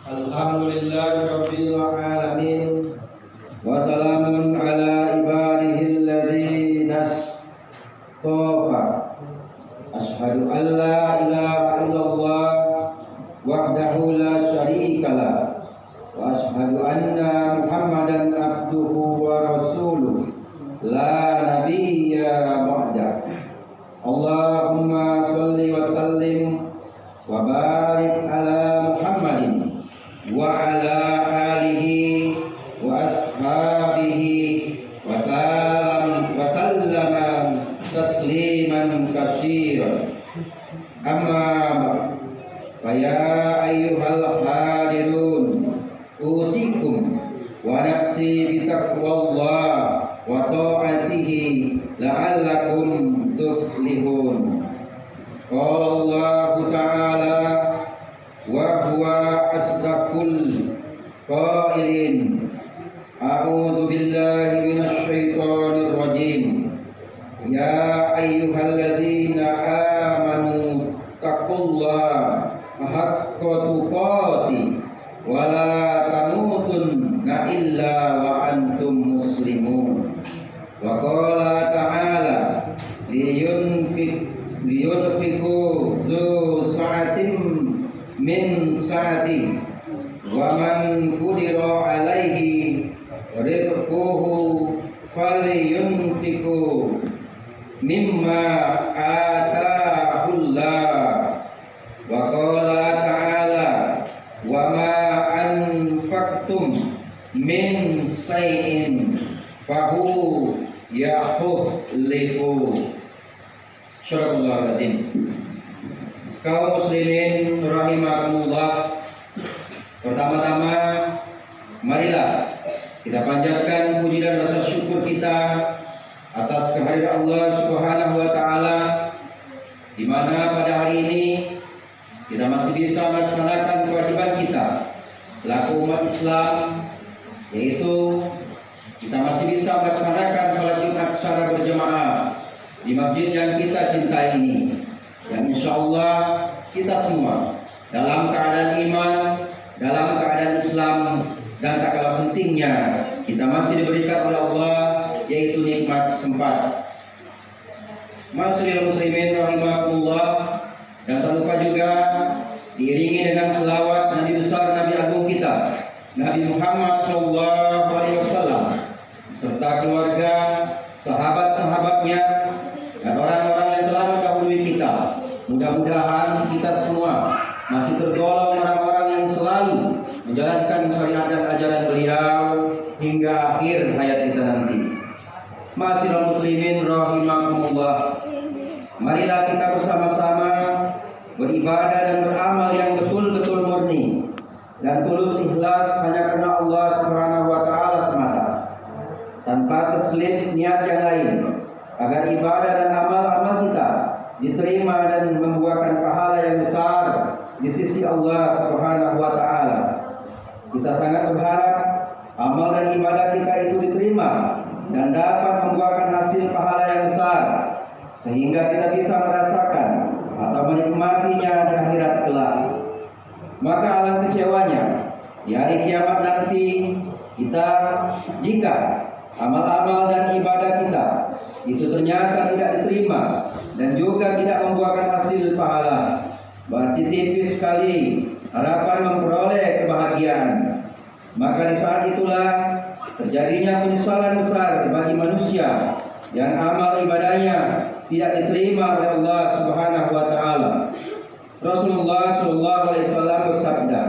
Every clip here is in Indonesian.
Alhamdulillahirabbil alamin wa salamun ala ibadihil ladzina istafa. Asyhadu an la ilaha illallah wahdahu la syarikalah wa asyhadu anna Muhammadan abduhu wa rasuluh la nabiyya ba'da. Allahumma shalli wa sallim wa barik ala Muhammadin wa ala alihi wa ashabihi wa sallama tasliman katsiran. Amma ba'd. Fa ya ayyuhal hadirun usikum wa nafsi bi taqwallah wa ta'atihi la'allakum tuflihun. Qala Allah ta'ala wa huwa asdaqul qailin. A'udzu billahi minasy syaithanir rajim. Ya ayyuhalladzina amanu taqullaha haqqa tuqatih wa la tamutunna illa wa antum muslimun. Wa qala ta'ala liyunfiqu zu sa'atin min sa'ati wa man qudira alaihi rizquhu falyunfiqu mimma atahullah. Wa qala ta'ala wa ma anfaqtum min shay'in fahu yakhlifu. Syarallahul azim. Kaum muslimin rahimakumullah, pertama-tama marilah kita panjatkan puji dan rasa syukur kita atas kehadiran Allah Subhanahu wa taala, di mana pada hari ini kita masih bisa melaksanakan kewajiban kita selaku umat Islam, yaitu kita masih bisa melaksanakan salat Jumat secara berjamaah di masjid yang kita cintai ini, yang insyaallah kita semua dalam keadaan iman, dalam keadaan Islam, dan tak kalah pentingnya kita masih diberikan oleh Allah, yaitu nikmat sempat. Ma'asyiral muslimin rahimakumullah, dan tak lupa juga diiringi dengan selawat Nabi besar, Nabi agung kita, Nabi Muhammad SAW, serta keluarga, sahabat-sahabatnya, dan orang-orang yang telah mendahului kita. Mudah-mudahan kita semua masih tergolong orang-orang yang selalu menjalankan syariat dan ajaran beliau hingga akhir hayat kita nanti. Ma'asyiral muslimin rahimakumullah, marilah kita bersama-sama beribadah dan beramal yang betul-betul murni dan tulus ikhlas hanya karena Allah Subhanahu wa taala semata, tanpa terselip niat yang lain, agar ibadah dan amal-amal kita diterima dan membuahkan pahala yang besar di sisi Allah Subhanahu wa taala. Kita sangat berharap amal dan ibadah kita itu diterima dan dapat membuahkan hasil pahala yang besar, sehingga kita bisa merasakan atau menikmatinya di akhirat kelak. Maka alangkah kecewanya di hari kiamat nanti jika amal-amal dan ibadah kita itu ternyata tidak diterima dan juga tidak membuahkan hasil pahala. Berarti tipis sekali harapan memperoleh kebahagiaan. Maka di saat itulah terjadinya penyesalan besar bagi manusia yang amal ibadahnya tidak diterima oleh Allah Subhanahu wa taala. Rasulullah sallallahu alaihi wasallam bersabda,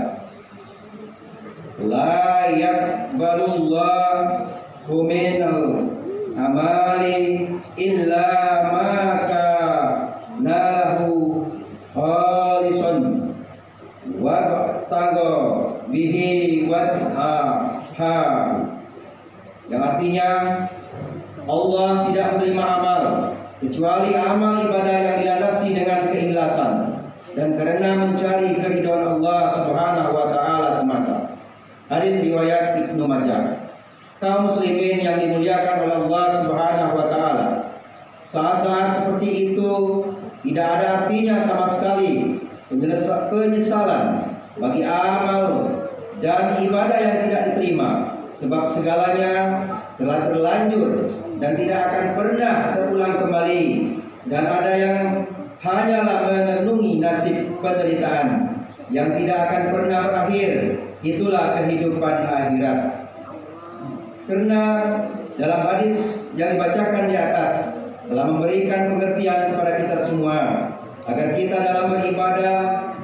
"La yaqbalullahu minal amali illa ma kana lahu khalisan wa tago bihi wajha." Yang artinya Allah tidak menerima amal kecuali amal ibadah yang dilandasi dengan keikhlasan dan karena mencari keridhaan Allah Subhanahu wa taala semata. Hadis riwayat Ibnu Majah. Kaum muslimin yang dimuliakan oleh Allah Subhanahu wa taala, saat-saat seperti itu tidak ada artinya sama sekali penyesalan bagi amal dan ibadah yang tidak diterima, sebab segalanya telah terlanjur dan tidak akan pernah terulang kembali, dan ada yang hanyalah merenungi nasib penderitaan yang tidak akan pernah berakhir. Itulah kehidupan akhirat. Karena dalam hadis yang dibacakan di atas telah memberikan pengertian kepada kita semua agar kita dalam beribadah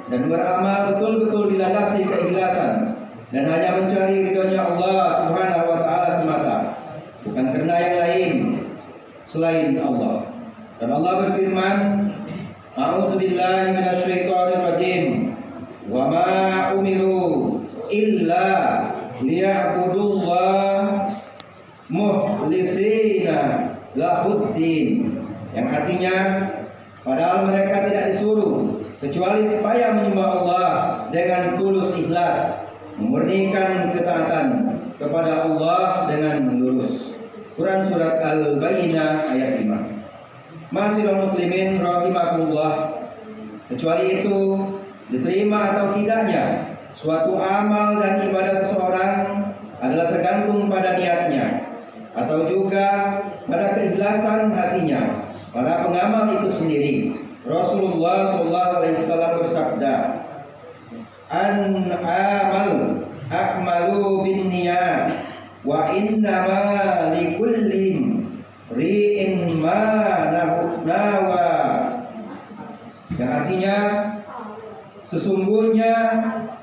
dan beramal betul-betul dilandasi keikhlasan dan hanya mencari ridhonya Allah Subhanahu wa taala semata, bukan karena yang lain selain Allah. Dan Allah berfirman, A'udzubillahi minasyaitonir rajim. Wa ma umiru illa liya'budullah mukhlisina lahuddin, yang artinya padahal mereka tidak disuruh kecuali supaya menyembah Allah dengan tulus ikhlas, memurnikan ketaatan kepada Allah dengan lurus. Quran surat Al-Bayyinah ayat 5. Ma'asyiral muslimin rahimakumullah, kecuali itu diterima atau tidaknya suatu amal dan ibadah seseorang adalah tergantung pada niatnya atau juga pada keikhlasan hatinya para pengamal itu sendiri. Rasulullah SAW bersabda, An-amal akmalu bin niyat wa innama likullin ri'in ma nawa, yang artinya sesungguhnya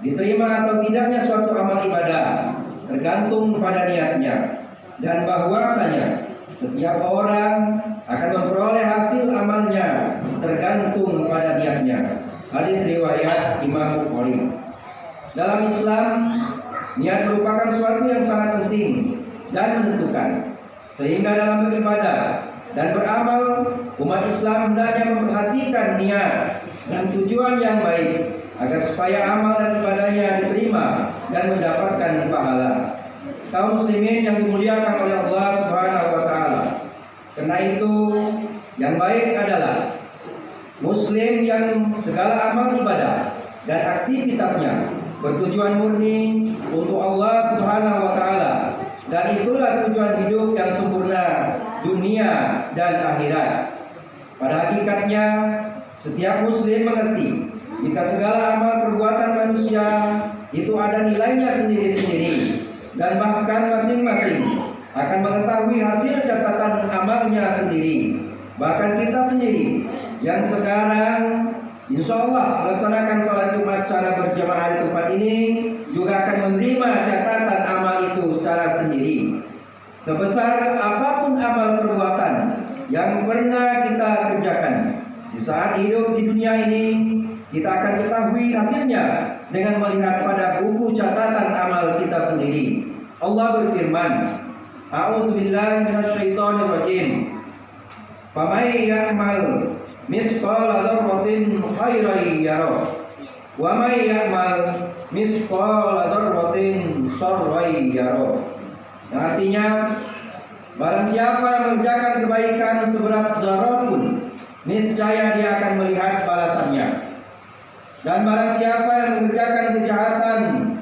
diterima atau tidaknya suatu amal ibadah tergantung pada niatnya, dan bahwasanya setiap orang akan memperoleh hasil amalnya tergantung pada niatnya. Hadis riwayat Imam Bukhari. Dalam Islam, niat merupakan suatu yang sangat penting dan menentukan, sehingga dalam beribadah dan beramal umat Islam hendaknya memperhatikan niat dan tujuan yang baik agar supaya amal dan ibadahnya diterima dan mendapatkan pahala. Kaum muslimin yang dimuliakan oleh Allah Subhanahu wa taala, karena itu yang baik adalah muslim yang segala amal ibadah dan aktivitasnya bertujuan murni untuk Allah Subhanahu wa taala, dan itulah tujuan hidup yang sempurna dunia dan akhirat. Pada hakikatnya setiap muslim mengerti jika segala amal perbuatan manusia itu ada nilainya sendiri-sendiri, dan bahkan masing-masing akan mengetahui hasil catatan amalnya sendiri. Bahkan kita sendiri yang sekarang insya Allah melaksanakan sholat Jumat secara berjamaah di tempat ini juga akan menerima catatan amal itu secara sendiri. Sebesar apapun amal perbuatan yang pernah kita kerjakan di saat hidup di dunia ini, kita akan ketahui hasilnya dengan melihat pada buku catatan amal kita sendiri. Allah berfirman, A'udzubillahi minasyaitonir rajim. Famay ya'mal misqala dzarratin khairan yarah wa may ya'mal misqala dzarratin syarran yarah. Yang artinya, barang siapa yang mengerjakan kebaikan seberat zarah pun, niscaya dia akan melihat balasannya. Dan barang siapa yang mengerjakan kejahatan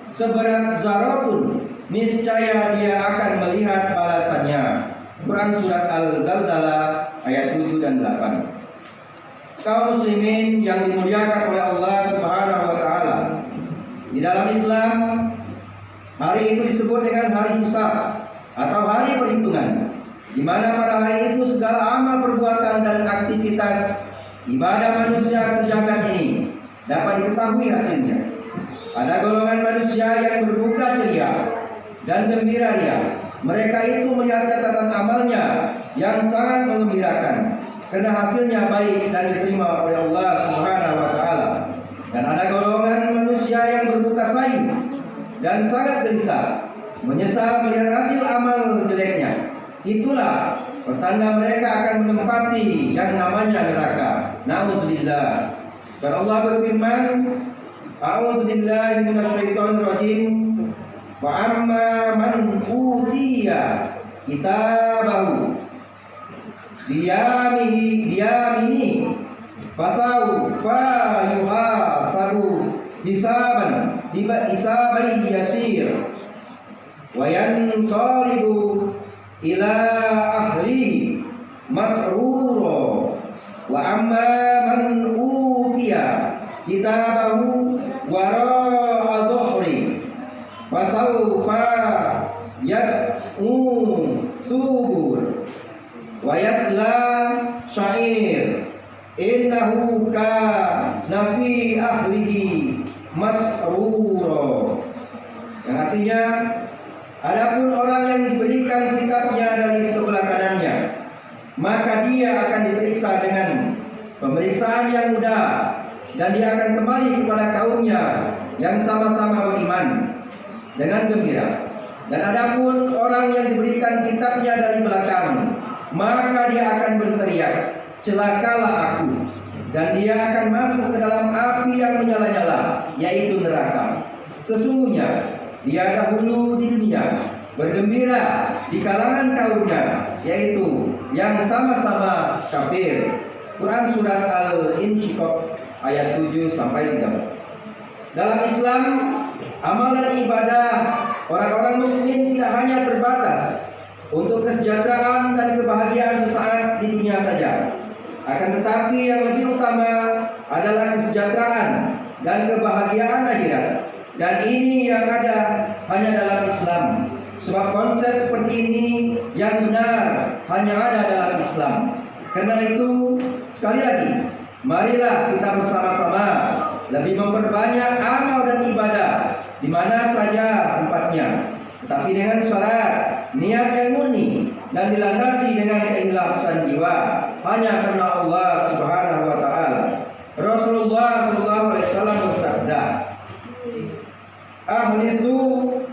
seberat zarah pun, niscaya dia akan melihat balasannya. Quran surat Al-Zalzalah ayat 7 dan 8. Kaum muslimin yang dimuliakan oleh Allah Subhanahu wa taala, di dalam Islam hari itu disebut dengan hari hisab atau hari perhitungan, di mana pada hari itu segala amal perbuatan dan aktivitas ibadah manusia sejagat ini dapat diketahui hasilnya. Ada golongan manusia yang berduka ceria dan gembira ria. Mereka itu melihat catatan amalnya yang sangat menggembirakan karena hasilnya baik dan diterima oleh Allah Subhanahu wa taala. Dan ada golongan manusia yang berduka saing dan sangat gelisah, menyesal melihat hasil amal jeleknya. Itulah pertanda mereka akan menempati yang namanya neraka. Nauzubillah. Dan Allah berfirman, A'udzubillahi minasyaitonir rajim. Wa amma man utiya kitabahu biyamini fasawfa yuhasabu hisaban hisaban yasir wa yanqalibu ila ahlihi masrura wa amma man utiya kitabahu wara'a dhuhri fasawfa yad'u subur wa yasla sa'ir innahu kana fi ahlihi masrura. Yang artinya, adapun orang yang diberikan kitabnya dari sebelah kanannya, maka dia akan diperiksa dengan pemeriksaan yang mudah, dan dia akan kembali kepada kaumnya yang sama-sama beriman dengan gembira. Dan adapun orang yang diberikan kitabnya dari belakang, maka dia akan berteriak, celakalah aku, dan dia akan masuk ke dalam api yang menyala-nyala, yaitu neraka. Sesungguhnya dia dahulu di dunia bergembira di kalangan kaumnya, yaitu yang sama-sama kafir. Quran surat Al-Insyiqaq ayat 7 sampai 13. Dalam Islam, amal dan ibadah orang-orang mukmin tidak hanya terbatas untuk kesejahteraan dan kebahagiaan sesaat di dunia saja. Akan tetapi yang lebih utama adalah kesejahteraan dan kebahagiaan akhirat. Dan ini yang ada hanya dalam Islam. Sebab konsep seperti ini yang benar hanya ada dalam Islam. Karena itu, sekali lagi, marilah kita bersama-sama lebih memperbanyak amal dan ibadah di mana saja tempatnya, tetapi dengan syarat niat yang murni dan dilandasi dengan keikhlasan jiwa hanya karena Allah Subhanahu wa taala. Rasulullah sallallahu alaihi wasallam bersabda, "Ahlisu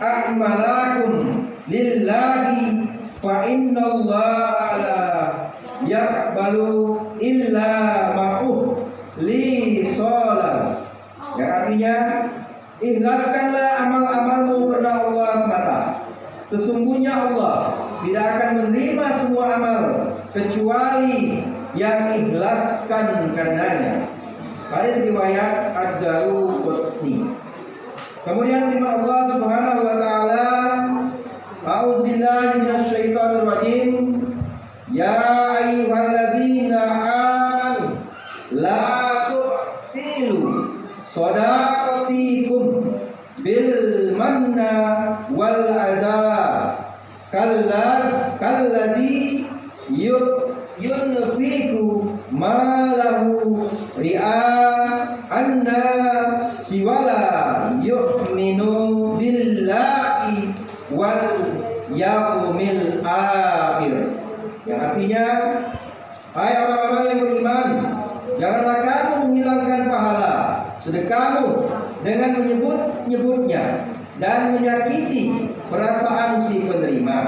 a'malakum lillahi fa innallaha la yaqbalu illa ma'uh li sholat." Yang artinya, ikhlaskanlah amal-amalmu karena Allah semata. Sesungguhnya Allah tidak akan menerima semua amal kecuali yang ikhlaskan karenanya. Hadis riwayat Ad-Daruqutni. Kemudian firman Allah Subhanahu wa taala, A'udzubillahi minasyaitonir rajim. Ya ayyuhalladzina amanu la tu'tilu shadaqatikum bil manna wal adha kalladzi yunfiqu malahu ri'a anna siwala yu'minu billahi wal yaumil akhir. Yang artinya, hai orang-orang yang beriman, janganlah kamu menghilangkan pahala sedekahmu dengan menyebut-nyebutnya dan menyakiti perasaan si penerima,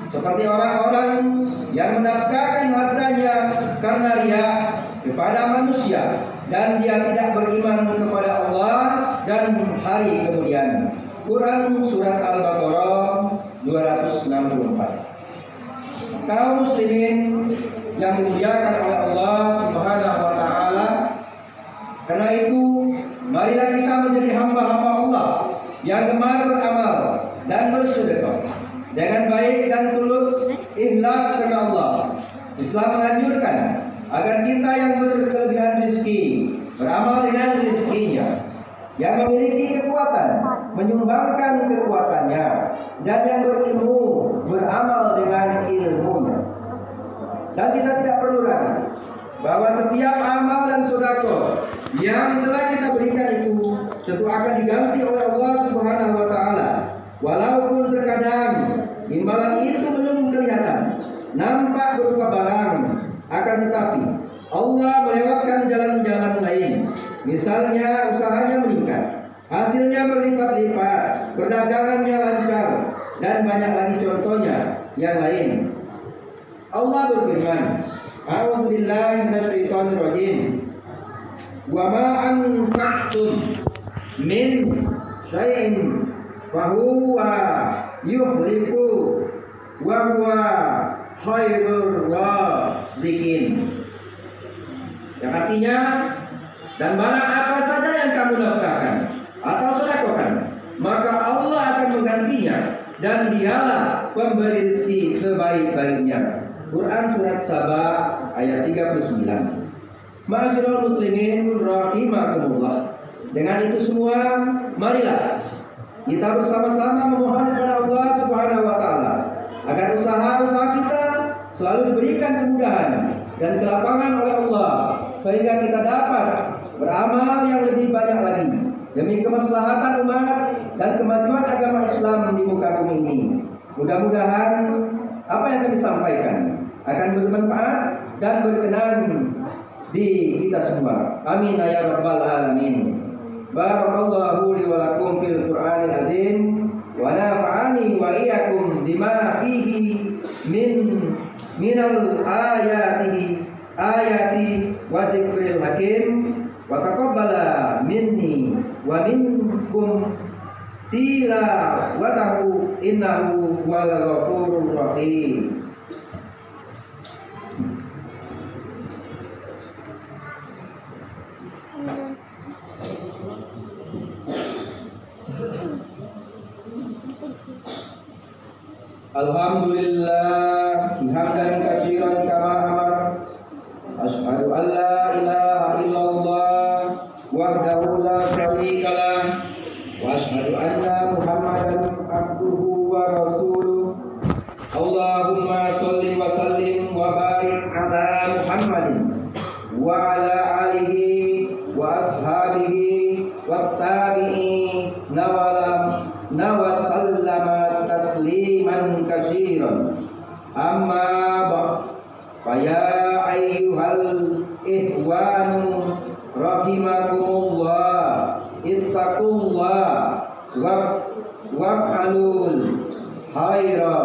seperti orang-orang yang menafkahkan hartanya karena riya kepada manusia dan dia tidak beriman kepada Allah dan hari kemudian. Quran surat Al-Baqarah 264. Kaum muslimin yang dimuliakan oleh Allah Subhanahu wa taala, karena itu marilah kita menjadi hamba-hamba Allah yang gemar beramal dan bersedekah dengan baik dan tulus, ikhlas karena Allah. Islam menganjurkan agar kita yang berkelebihan rezeki beramal dengan rezekinya, yang memiliki kekuatan menyumbangkan kekuatannya, dan yang berilmu beramal dengan ilmunya. Dan kita tidak perlu ragu bahwa setiap amal dan sedekah yang telah kita berikan itu tentu akan diganti oleh Allah Subhanahu wa taala. Walaupun terkadang imbalan itu belum kelihatan, nampak berupa barang, akan tetapi Allah melewatkan jalan-jalan lain. Misalnya usahanya meningkat, hasilnya berlipat-lipat, perdagangannya lancar, dan banyak lagi contohnya yang lain. Allah berfirman, A'udzubillahi minasyaitonirrajim. Wa ma anfaqtum min syai'in fa huwa yukhlifu wa huwa khairur raziqin. Yang artinya, dan barang apa saja yang kamu nafkahkan atau sedekahkan, dan dialah pemberi rezeki sebaik-baiknya. Quran surat Saba ayat 39. Ma'asyiral muslimin rahimakumullah. Dengan itu semua, marilah kita bersama-sama memohon kepada Allah Subhanahu wa taala agar usaha-usaha kita selalu diberikan kemudahan dan kelapangan oleh Allah, sehingga kita dapat beramal yang lebih banyak lagi demi kemaslahatan umat dan kemajuan agama Islam di muka bumi ini. Mudah-mudahan apa yang kami sampaikan akan bermanfaat dan berkenan di kita semua. Amin ya rabbal alamin. Barakallahu li wa lakum fil Qur'anil azim wa nafa'ani wa iyyakum bima fihi minal ayati wa dzikril hakim wa taqabbala minni wa minkum tilawatahu innahu wal ghafurur rahim. Alhamdulillah hamdan katsiran kama amar. Asyhadu an la ilaha illallah wahdahu la syarika lah wa asyhadu anna Muhammadan abduhu wa rasuluh. Allahumma shalli wa sallim wa barik ala Muhammadin wa ala alihi wa ashabihi wa tabi'in wa sallama tasliman katsiran. Amma ba'd, fa ya ayyuhal ikhwanu rahimakumullah, ittaqullah wa'alul khaira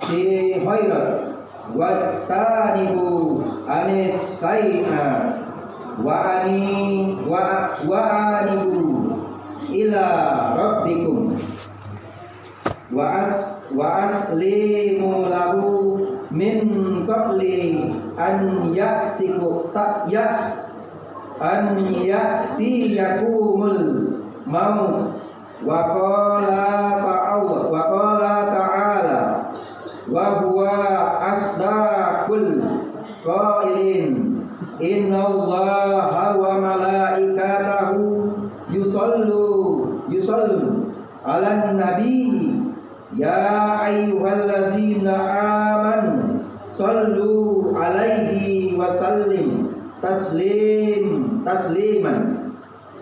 fi khairat wattanibu anis sayyi'a wa'anibu ila rabbikum wa aslimu lahu min qabli an ya'tiyakumul maut. Wa qala ta'ala wa huwa asdaqul qailin innallaha wa malaikatahu yusalluna 'alan nabi ya ayyuhalladzina amanu sallu 'alaihi wa sallim tasliman.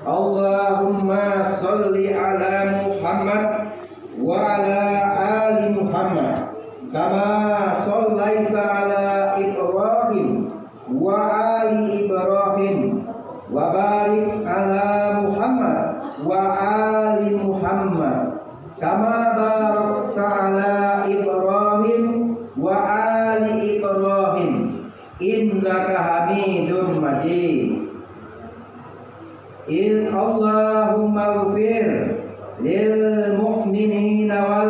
Allahumma shalli ala Muhammad wa ala ali Muhammad kama shallaita ala Ibrahim wa ali Ibrahim wa barik ala Muhammad wa ali Muhammad kama barakta ala Ibrahim wa ali Ibrahim innaka Hamidum Majid. Allahumma ighfir lil mu'minina wal